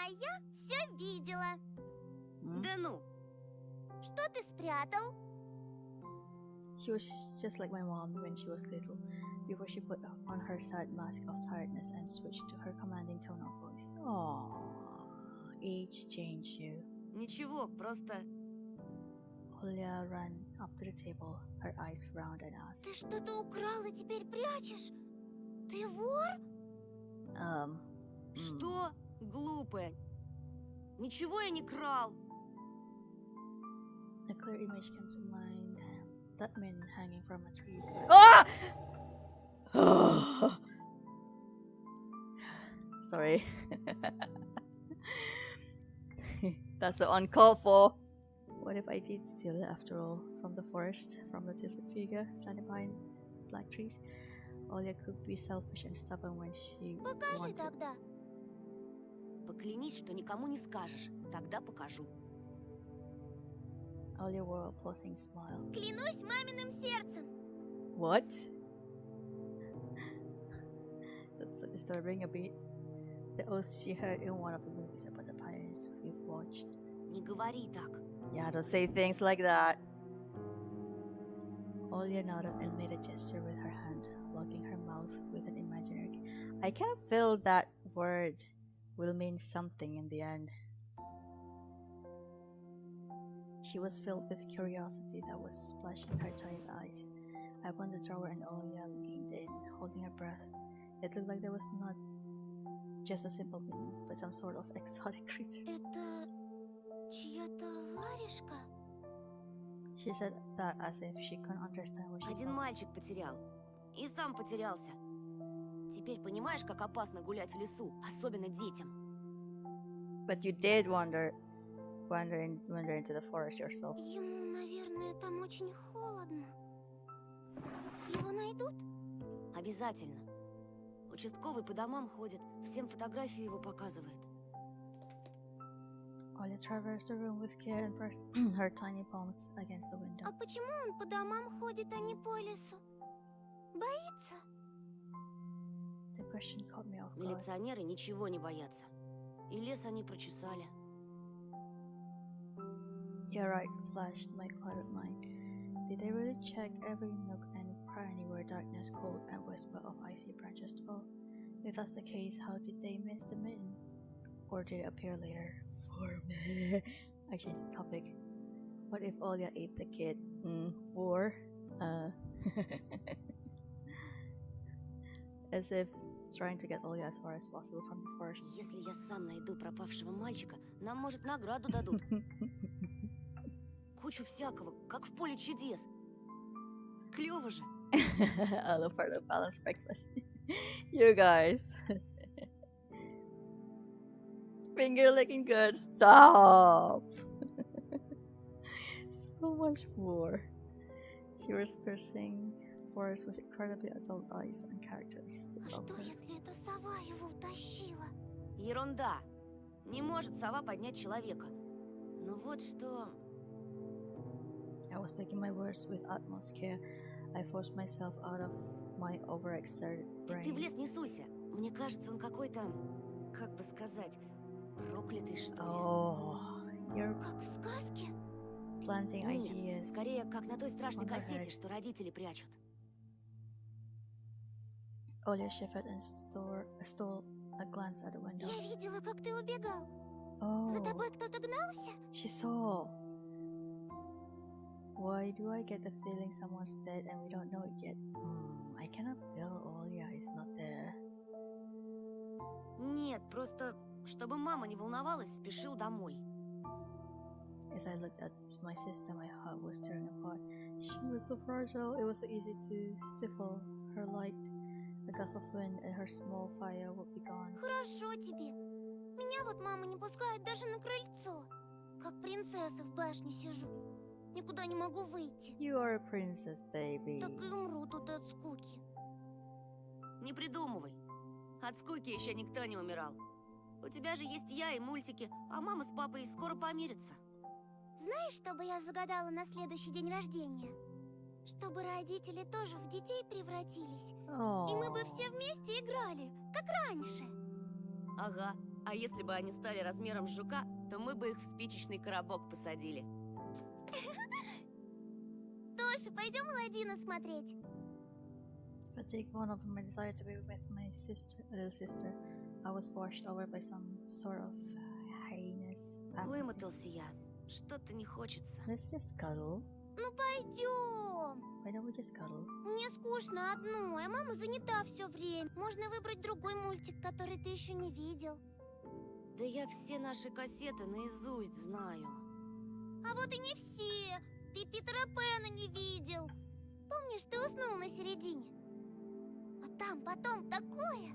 я все видела. Да ну. Что ты спрятал? She was just like my mom when she was little, before she put on her sad mask of tiredness and switched to her commanding tone of voice. Aww, age changed you. Ничего, просто... Julia ran up to the table, her eyes round and asked, Ты что-то украл и теперь прячешь? Ты вор? Что? Глупая. Ничего я не крал. A clear image came to mind. That man hanging from a tree. Ah! Sorry. That's so uncalled for. What if I did steal it after all? From the forest, from the tilted figure standing behind black trees. Olia could be selfish and stubborn when she Покажи wanted. тогда. Поклянись, что никому не скажешь. Тогда покажу. Olia wore a plotting smile. Клянусь маминым сердцем. What? That's so disturbing a bit. The oath she heard in one of the movies about the pirates we've watched. Не говори так. Yeah, don't say things like that. Olia nodded and made a gesture with her hand, locking her mouth with an imaginary. I can feel that word will mean something in the end. She was filled with curiosity that was splashing her tired eyes. I opened the drawer and Olia leaned in, holding her breath. It looked like there was not just a simple being, but some sort of exotic creature. Это чья-то варежка? She said that as if she couldn't understand what she Один saw. мальчик потерял. И сам потерялся. Теперь понимаешь, как опасно гулять в лесу, особенно детям. But you did wander into the forest yourself. Ему, наверное, там очень холодно. Его найдут? Обязательно. Участковый по домам ходит, всем фотографию его показывает. Olia traversed the room with care and pressed her tiny palms against the window. А почему он по домам ходит, а не по лесу? Боится? The question caught me off guard. Милиционеры ничего не боятся. И лес они прочесали. You're right, flashed my clouded mind. Did they really check every nook and cranny where darkness, cold, and whisper of icy branches dwell? If that's the case, how did they miss the mitten? Or did it appear later? For me. I changed the topic. What if Olia ate the kid? As if trying to get Olia as far as possible from the forest. Если я сам найду пропавшего мальчика, нам, может, награду дадут. Кучу всякого, как в поле чудес. Клёво же. All of for the balanced breakfast. You guys. Finger licking good. Stop. So much more. She was piercing forest with incredibly adult eyes and characteristic А of что, her. если эта сова его утащила? Ерунда. Не может сова поднять человека. Ну вот что... I was picking my words with utmost care. I forced myself out of my overexerted Ты в brain. лес не суйся. Мне кажется, он какой-то... Как бы сказать... Проклятый, что ли. Oh, you're Как в сказке? planting Нет, ideas. скорее, как на той страшной on her кассете, head. что родители прячут. Olia shivered and stole a glance at the window. Я видела, как ты убегал. За Oh, тобой кто-то гнался? she saw. Why do I get the feeling someone's dead and we don't know it yet? I cannot feel Olia is not there. Нет, просто, чтобы мама не волновалась, спешил домой. As I looked at my sister, my heart was tearing apart. She was so fragile, it was so easy to stifle her light. A gust of wind and her small fire would be gone. Хорошо тебе. Меня вот мама не пускает даже на крыльцо. Как принцесса в башне сижу. Никуда не могу выйти. You are a princess, baby. Так и умру тут от скуки. Не придумывай. От скуки еще никто не умирал. У тебя же есть я и мультики, а мама с папой скоро помирятся. Знаешь, что бы я загадала на следующий день рождения? Чтобы родители тоже в детей превратились. И мы бы Aww. все вместе играли, как раньше. Ага, А если бы они стали размером с жука, то мы бы их в спичечный коробок посадили. Тоша, пойдем Аладдина смотреть. Fatigue one of my desire to be with my little sister. I was washed over by some sort of heinous apathy. Вымотался я. Что-то не хочется. Let's just cuddle. Ну пойдем. Why don't we just cuddle? Мне скучно одной, а мама занята все время. Можно выбрать другой мультик, который ты еще не видел. Да я все наши кассеты наизусть знаю. А вот и не все. Ты Питера Пэна не видел. Помнишь, ты уснул на середине? А там потом такое.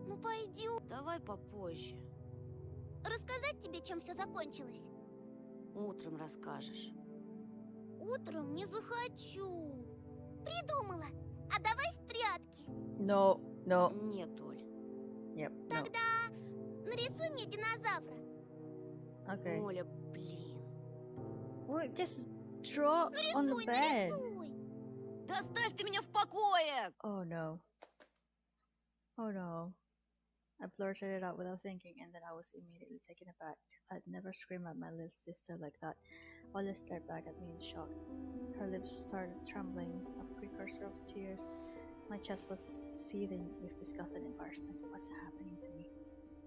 Ну пойдем. Давай попозже. Рассказать тебе, чем все закончилось? Утром расскажешь. Утром не захочу. Придумала. А давай в прятки. No, no. Нет, Оль. Yep, no. Тогда нарисуй мне динозавра. Okay. Оля, блин. Well, just draw on the Нарисуй, bed. нарисуй. Да оставь ты меня в покое! Oh no. Oh no. I blurted it out without thinking, and then I was immediately taken aback. I'd never screamed at my little sister like that. Olive stared back at me in shock. Her lips started trembling, a precursor of tears. My chest was seething with disgust and embarrassment. What's happening to me?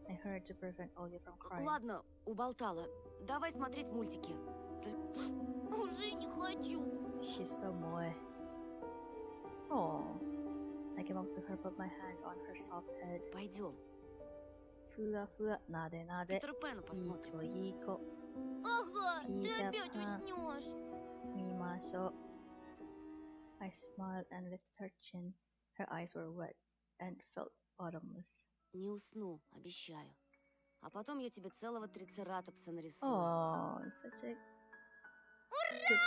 I hurried to prevent Ollie from crying. Ладно, уболтала. Давай смотреть мультики. Уже не хочу. She's so moe. Oh. I came up to her, put my hand on her soft head. Пойдем. Фуа фуа, наде наде. Питера Пэна посмотрим. Ико ико. Ага, ты Питер опять Пэн. уснешь. Мимашо. I smiled and lifted her chin. Her eyes were wet and felt bottomless. Не усну, обещаю. А потом я тебе целого трицератопса нарисую. Oh, such a good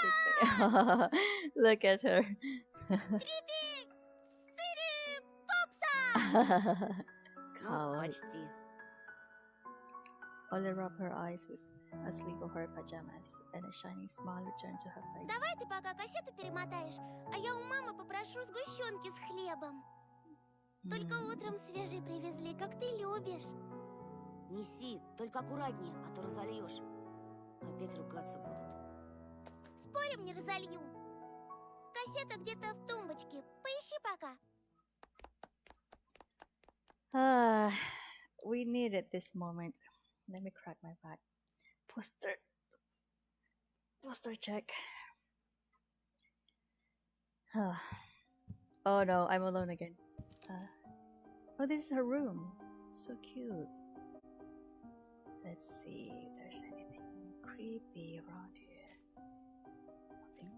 baby. Look at her. Трипик! Сири! Попса! Ну, Kawaii. почти. Ollie rubbed her eyes with a sleeve of her pajamas, and a shining smile returned to her face. Давай ты пока кассету перемотаешь, а я у мамы попрошу сгущенки с хлебом. Только Hmm. утром свежий привезли, как ты любишь. Неси, только аккуратнее, а то разольешь. Опять ругаться будут. Спорим, не разолью. Кассета где-то в тумбочке. Поищи пока. We needed this moment. Let me crack my back. Poster check. Oh no, I'm alone again. Oh, this is her room. It's so cute. Let's see if there's anything creepy around here. Nothing.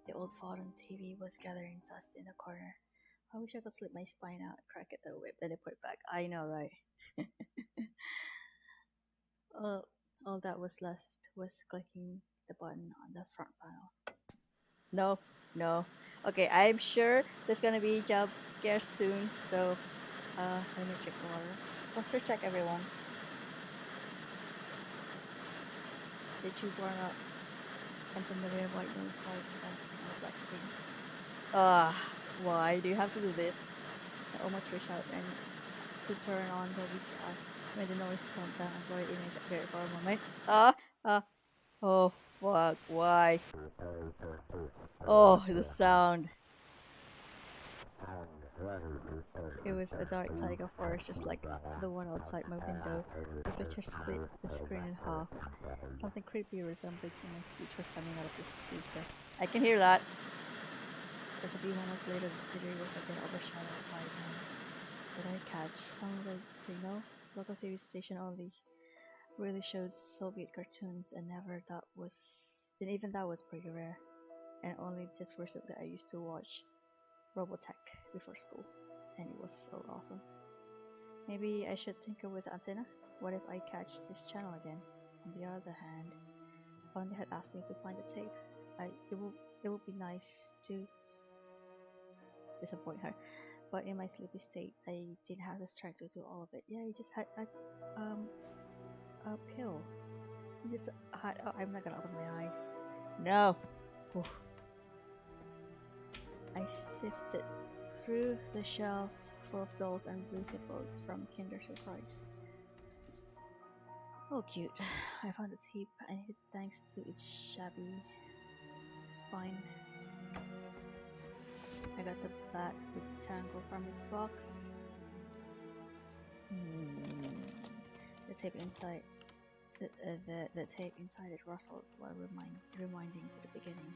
The old fallen TV was gathering dust in the corner. I wish I could slip my spine out, crack it, then whip, then put it back. I know, right? All that was left was clicking the button on the front panel. No, no. Okay, I'm sure there's gonna be jump scares soon, so let me drink water. Poster check, everyone. The two born up unfamiliar white noise started dancing on the black screen. Why do you have to do this? I almost reached out and to turn on the VCR when the noise calmed down and blurry image appeared for a moment. Oh fuck, why? Oh, the sound. It was a dark tiger forest just like the one outside my window. The picture split the screen in half. Something creepy resembling human speech was coming out of the speaker. I can hear that. Just a few moments later, the city was again overshadowed by noise. Did I catch some of the signal? Local TV station only really showed Soviet cartoons, and even that was pretty rare. And only just recently I used to watch Robotech before school, and it was so awesome. Maybe I should tinker with the antenna. What if I catch this channel again? On the other hand, Bonnie had asked me to find the tape. It would be nice to disappoint her, but in my sleepy state, I didn't have the strength to do all of it. Yeah, I just had a pill. I'm not gonna open my eyes. No. Oof. I sifted through the shelves full of dolls and blue hippos from Kinder Surprise. Oh, cute. I found its heap and hid thanks to its shabby spine. I got the black rectangle from its box. The tape inside the tape inside it rustled while reminding to the beginning.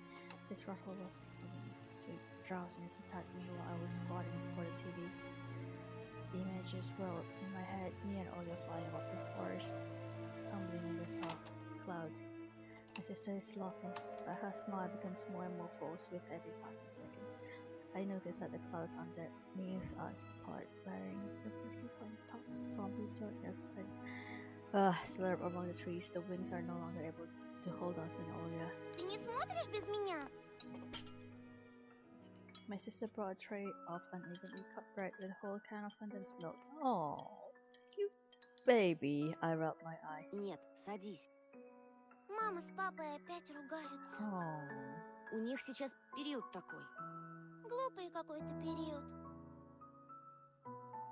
This rustle was lulled me to sleep. Drowsiness attacked me while I was squatting before the TV. The images rolled in my head, me and Olio flying off the forest, tumbling in the soft clouds. My sister is laughing, but her smile becomes more and more false with every passing second. I noticed that the clouds underneath us part, wearing purposely pointed tops, swampy darkness as slurp among the trees. The wings are no longer able to hold us in Olya. Ты не смотришь без меня? My sister brought a tray of unevenly cut bread with a whole can of condensed milk. Oh, cute baby. I rubbed my eye. Нет, садись. Мама с папой опять ругаются. Oh. У них сейчас период такой. Глупый какой-то период.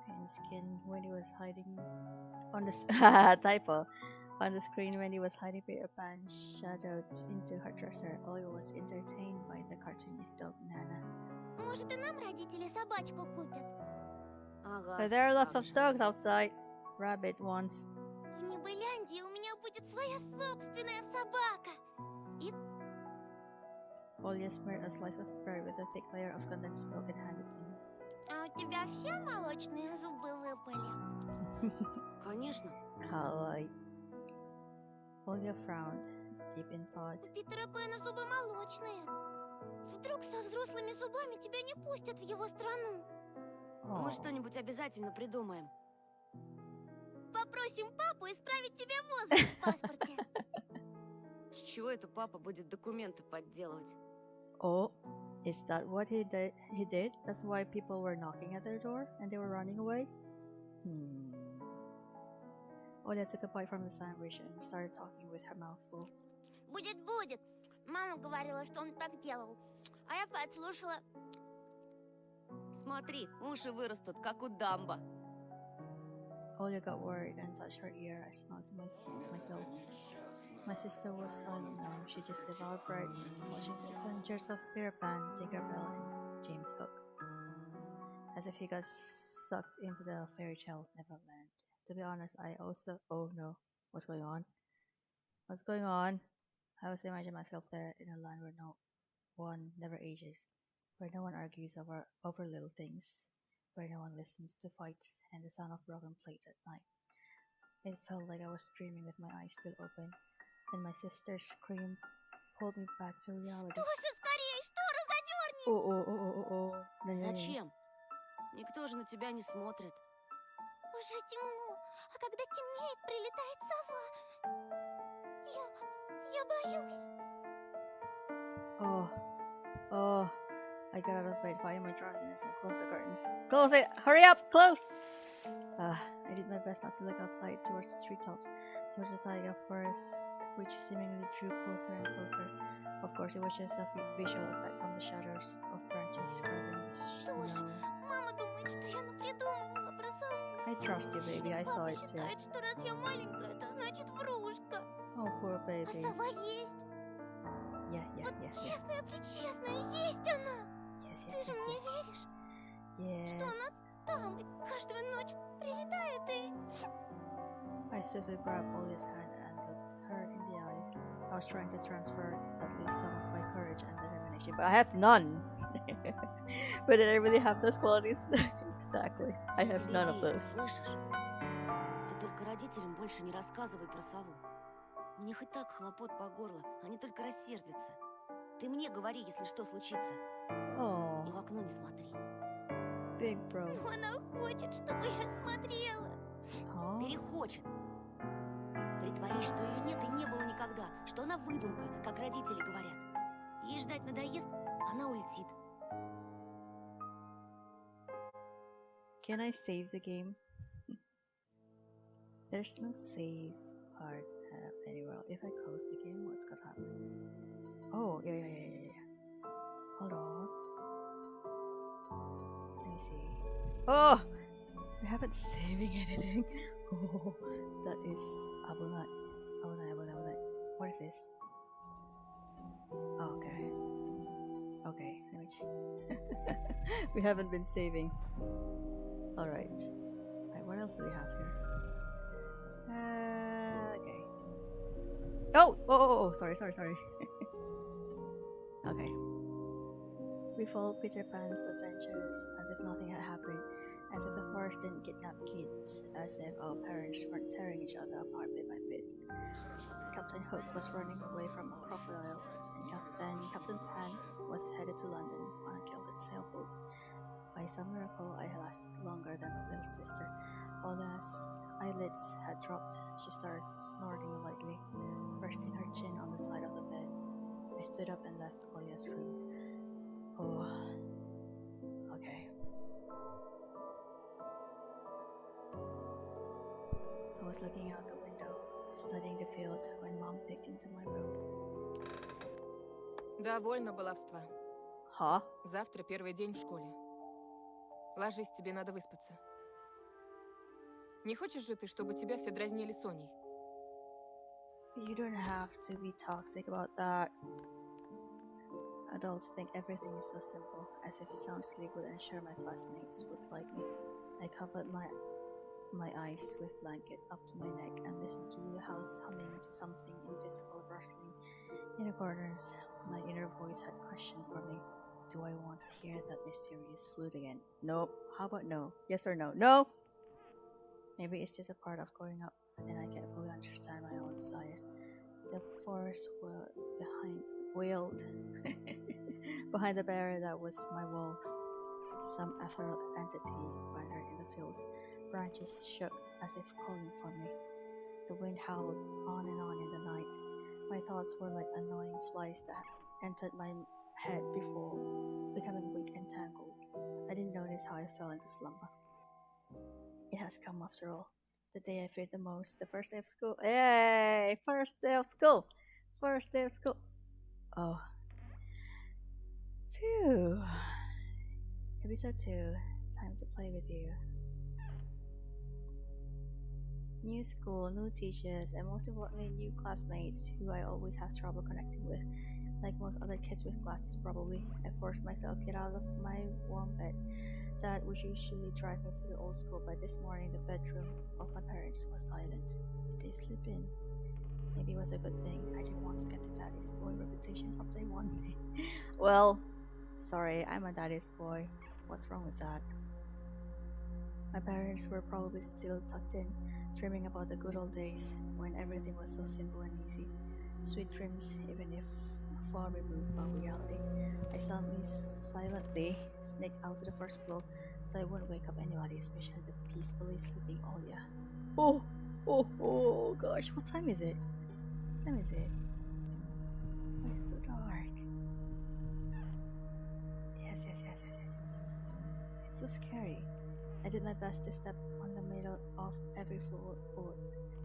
In skin when he was hiding on the typo on the screen when he was hiding Peter Pan shadowed into her dresser. Olga was entertained by the cartoonist dog Nana. Может, и нам родители собачку купят? Ага. But there are lots как of же. dogs outside. Rabbit ones. В Небыляндии у меня будет своя собственная собака. И Olga smeared a slice of bread with a thick layer of condensed milk and handed to me. А у тебя все молочные зубы выпали? Конечно. Kawaii. Olga frowned, deep in thought. У Питера Пэна зубы молочные. Вдруг со взрослыми зубами тебя не пустят в его страну? Oh. Мы что-нибудь обязательно придумаем. Попросим папу исправить тебе возраст в паспорте. С чего это папа будет документы подделывать? Oh, is that what he did? That's why people were knocking at their door and they were running away? Olga took a bite from the sandwich and started talking with her mouth full. Будет. Мама говорила, что он так делал. А я подслушала. Смотри, уши вырастут, как у Дамбо. Olga got worried and touched her ear. I smiled to myself. My sister was silent now. She just devoured bread, watching the adventures of Peter Pan, Tinkerbell, and James Hook. As if he got sucked into the fairy tale Neverland. To be honest, I also... Oh no. What's going on? What's going on? I was imagining myself there in a land where no one never ages, where no one argues over little things, where no one listens to fights and the sound of broken plates at night. It felt like I was dreaming with my eyes still open. Then my sister's scream pulled me back to reality. Тоша, скорее, шторы задерни! Oh. Зачем? Никто же на тебя не смотрит. Уже темно, а когда темнеет, прилетает сова. Я боюсь. Oh. I got out of bed, fighting my drowsiness, and closed the curtains. Close it! Hurry up! Close! I did my best not to look outside towards the treetops, towards the taiga forest, which seemingly drew closer and closer. Of course, it was just a visual effect from the shadows of branches covering the snow. Мама думает, что я напридумывала про сову. I trust you, baby. I saw Папа it too. считает, что раз я маленькая, это значит врушка. Oh, poor А baby. сова есть. Вот Yeah. честная-пречестная, есть она. Yes. Ты же мне веришь, Yes. что она там и каждую ночь прилетает и... I swiftly grabbed Olia's hand and looked her in the eye. I was trying to transfer at least some of my courage and determination, but I have none. But did I really have those qualities? Exactly. I have Тебе none of верю, those. слышишь? Ты только родителям больше не рассказывай про сову. У них и так хлопот по горло, они только рассердятся. Ты мне говори, если что случится. Oh, И в окно не смотри. big bro. Но она хочет, чтобы я смотрела. Huh? Перехочет. Притворись, что ее нет и не было никогда, что она выдумка, как родители говорят. Ей ждать надоест, она улетит. Can I save the game? There's no save part anywhere. If I close the game, what's gonna happen? Oh, yeah. Hold on. Let me see. Oh! I haven't saving anything. Oh, that is abunat. Abunat. What is this? Oh, okay. Okay, let me check. We haven't been saving. Alright. Right, what else do we have here? Okay. Oh, sorry. Okay. We followed Peter Pan's adventures as if nothing had happened, as if the forest didn't kidnap kids, as if our parents weren't tearing each other apart bit by bit. Captain Hook was running away from a crocodile, and Captain Pan was headed to London on a gilded sailboat. By some miracle, I lasted longer than my little sister. Ola's eyelids had dropped. She started snorting lightly, resting her chin on the side of the bed. I stood up and left Ola's room. Oh, okay. I was looking out the window, studying the fields, when Mom peeked into my room. Довольно баловства. Huh? Завтра первый день в школе. Ложись, тебе надо выспаться. Не хочешь же ты, чтобы тебя все дразнили Соней? You don't have to be toxic about that. Adults think everything is so simple, as if sound sleep would ensure my classmates would like me. I covered my eyes with blanket up to my neck and listened to the house humming to something invisible rustling in the corners. My inner voice had question for me. Do I want to hear that mysterious flute again? Nope. How about no? Yes or no? No! Maybe it's just a part of growing up, and I can't fully understand my own desires. The forest wailed behind the barrier that was my walls. Some ethereal entity wandered in the fields. Branches shook as if calling for me. The wind howled on and on in the night. My thoughts were like annoying flies that entered my head before becoming weak and tangled. I didn't notice how I fell into slumber. It has come after all. The day I feared the most, the first day of school. Yay! First day of school! First day of school. Oh. Phew. Episode 2. Time to play with you. New school, new teachers, and most importantly, new classmates who I always have trouble connecting with. Like most other kids with glasses, probably. I forced myself to get out of my warm bed. Dad would usually drive me to the old school, but this morning the bedroom of my parents was silent. Did they sleep in? Maybe it was a good thing. I didn't want to get the daddy's boy reputation from day one. Well, sorry, I'm a daddy's boy. What's wrong with that? My parents were probably still tucked in, dreaming about the good old days when everything was so simple and easy. Sweet dreams, even if far removed from reality. I silently sneaked out to the first floor so I wouldn't wake up anybody, especially the peacefully sleeping Olya. Oh gosh, what time is it? What time is it? Why is it so dark? Yes. It's so scary. I did my best to step on the middle of every floorboard.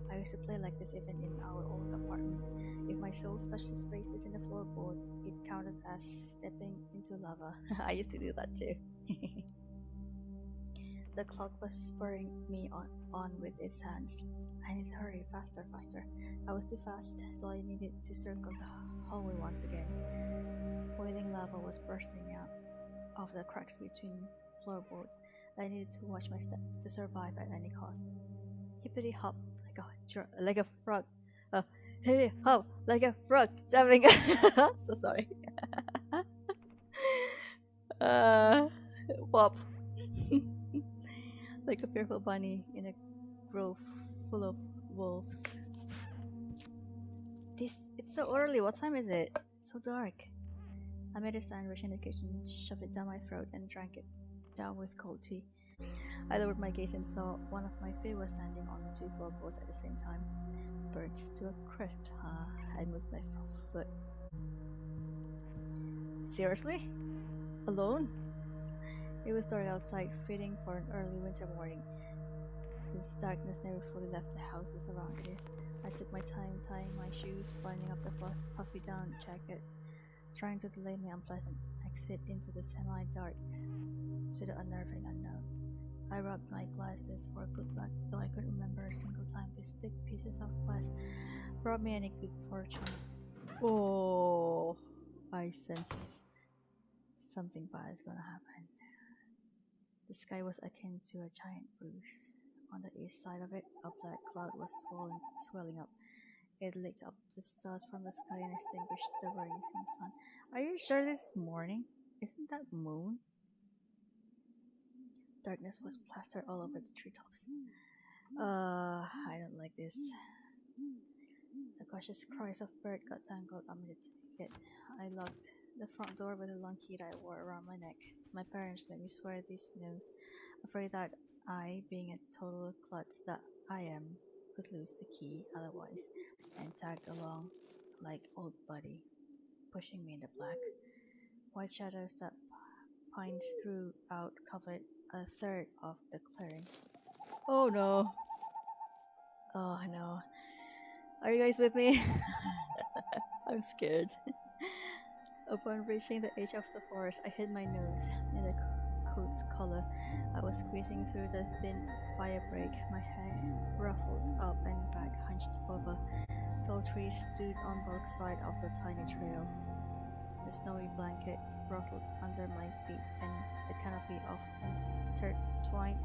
I used to play like this even in our old apartment. If my soles touched the space between the floorboards, it counted as stepping into lava. I used to do that too. The clock was spurring me on with its hands. I need to hurry, faster. I was too fast, so I needed to circle the hallway once again. Boiling lava was bursting out of the cracks between floorboards. I needed to watch my step to survive at any cost. Hippity hop like a frog. Hippity hop like a frog jumping. So sorry. Wop. Like a fearful bunny in a grove full of wolves. It's so early. What time is it? It's so dark. I made a sandwich in the kitchen, shoved it down my throat, and drank it down with cold tea. I lowered my gaze and saw one of my feet was standing on two floorboards at the same time. Burnt to a crisp. I moved my foot. Seriously? Alone? It was dark outside, fitting for an early winter morning. This darkness never fully left the houses around here. I took my time tying my shoes, binding up the puffy down jacket, trying to delay my unpleasant exit into the semi-dark, to the unnerving unknown. I rubbed my glasses for good luck, though I couldn't remember a single time these thick pieces of glass brought me any good fortune. Oh, I sense something bad is gonna happen. The sky was akin to a giant bruise. On the east side of it, a black cloud was swelling up. It licked up the stars from the sky and extinguished the rising sun. Are you sure this is morning? Isn't that moon? Darkness was plastered all over the treetops. I don't like this. The cautious cries of bird got tangled amid it. I locked the front door with a long key that I wore around my neck. My parents made me swear these notes, afraid that I, being a total klutz that I am, could lose the key otherwise, and tagged along like old buddy, pushing me in the black. White shadows that pines throughout covered a third of the clearing. Oh no. Oh no. Are you guys with me? I'm scared. Upon reaching the edge of the forest, I hid my nose in the coat's collar. I was squeezing through the thin fire break, my hair ruffled up and back hunched over. Tall trees stood on both sides of the tiny trail. The snowy blanket rustled under my feet, and the canopy of intertwined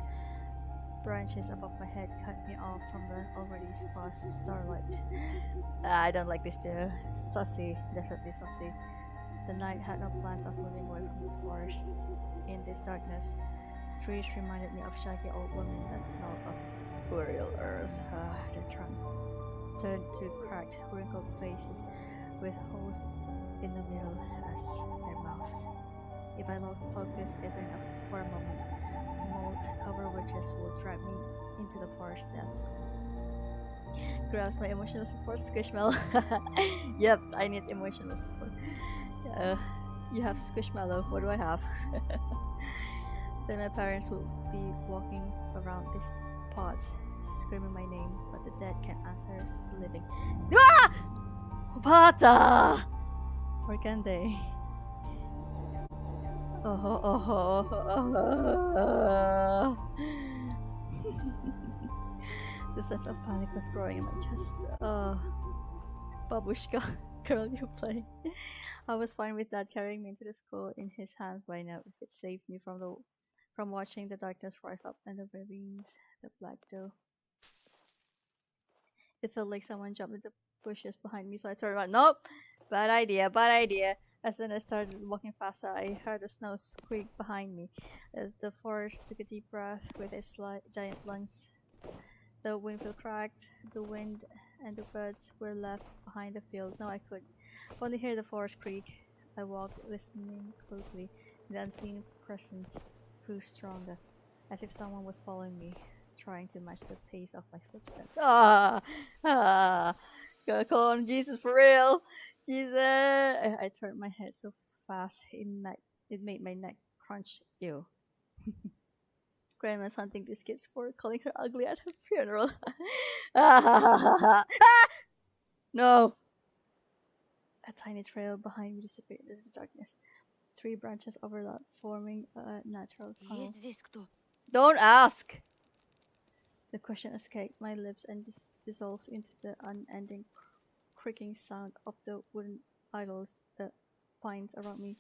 branches above my head cut me off from the already sparse starlight. I don't like this too. Sussy, definitely sussy. The night had no plans of moving away from the forest. In this darkness, trees reminded me of shaggy old women that smelled of burial earth. Their trunks turned to cracked, wrinkled faces with holes in the middle as their mouth. If I lost focus even for a moment, mold-covered witches would drag me into the forest depth. Grabs my emotional support, Squishmallow. Yep, I need emotional support. You have Squishmallow. What do I have? Then my parents would be walking around these pots, screaming my name, but the dead can't answer the living. Ah! Pata! Or can they? The sense of panic was growing in my chest. Babushka, girl, you play. I was fine with Dad carrying me into the school in his hands by now if it saved me from watching the darkness rise up and the ravines, the black doe. It felt like someone jumped in the bushes behind me, so I turned around. Nope! Bad idea, bad idea. As soon as I started walking faster, I heard the snow squeak behind me. The forest took a deep breath with its giant lungs. The windfield cracked, the wind and the birds were left behind the field. No, I could only hear the forest creak. I walked, listening closely. The unseen presence grew stronger, as if someone was following me, trying to match the pace of my footsteps. Gotta call on Jesus for real. Jesus! I turned my head so fast it made my neck crunch. Ew. Grandma's hunting these kids for calling her ugly at her funeral. No! A tiny trail behind me disappeared into the darkness. 3 branches overlapped, forming a natural tunnel. Есть здесь кто? Don't ask! The question escaped my lips and just dissolved into the unending creaking sound of the wooden idols, the pines around me.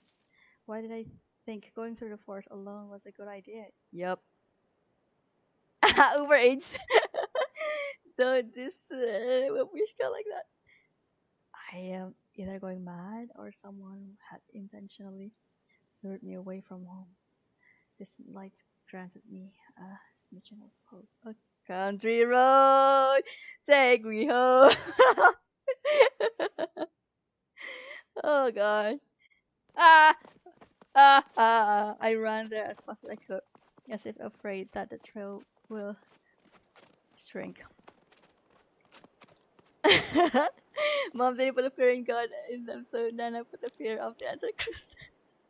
Why did I think going through the forest alone was a good idea? Yup. Uber Eats. Don't this Wishka like that. I am either going mad or someone had intentionally lured me away from home. Distant lights granted me a smidgen of hope. A country road, take me home. Oh god. I ran there as fast as I could, as if afraid that the trail will shrink. Mom didn't put a fear in God in them, so Nana put the fear of the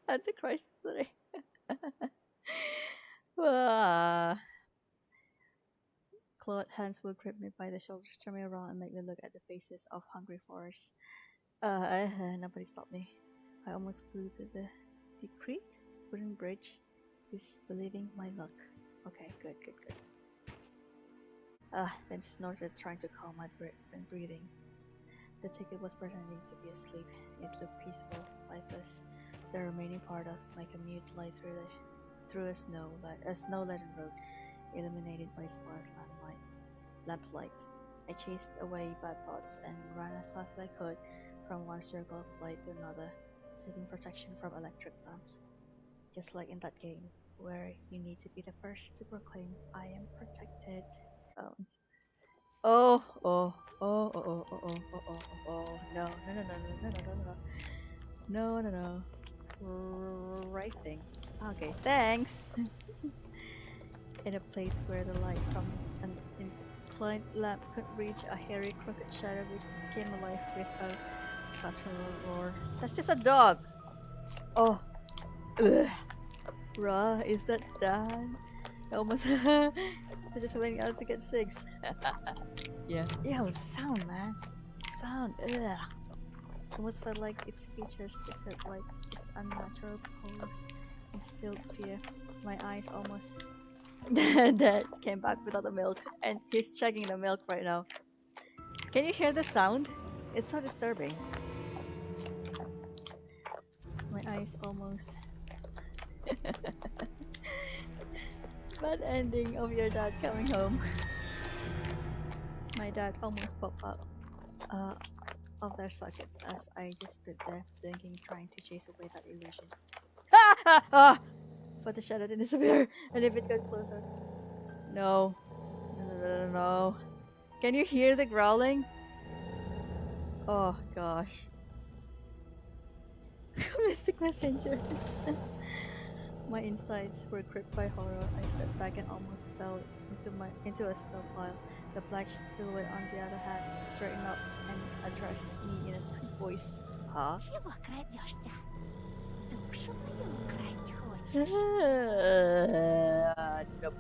Antichrist today. Clawed hands would grip me by the shoulders, turn me around, and make me look at the faces of hungry forests. Nobody stopped me. I almost flew to the decrepit wooden bridge, disbelieving my luck. Okay, good. Then snorted, trying to calm my breathing. The ticket was pretending to be asleep. It looked peaceful, lifeless. The remaining part of my commute lay through a snow-laden road, illuminated by sparse lamp lights. I chased away bad thoughts and ran as fast as I could from one circle of light to another, seeking protection from electric lamps. Just like in that game, where you need to be the first to proclaim, "I am protected." Oh, no. Right thing. Okay, thanks. In a place where the light from an inclined lamp could reach, a hairy, crooked shadow came alive with a guttural roar. That's just a dog! Oh. Ugh. Bruh, is that Dan? I almost just went out to get 6. Yeah. Yeah, with sound, man. Sound. Ugh. Almost felt like its features deterred like its unnatural pose, instilled fear. My eyes almost. Dad came back without the milk, and he's chugging the milk right now. Can you hear the sound? It's so disturbing. My eyes almost. Bad ending of your dad coming home. My dad almost popped out of their sockets as I just stood there, blinking, trying to chase away that illusion. But the shadow didn't disappear, and if it got closer. No. Can you hear the growling? Oh gosh. Mystic Messenger. My insides were gripped by horror. I stepped back and almost fell into a snow pile. The black silhouette, on the other hand, straightened up and addressed me in a sweet voice. Huh? Чего крадешься? Душу мою украсть хочешь? Nope.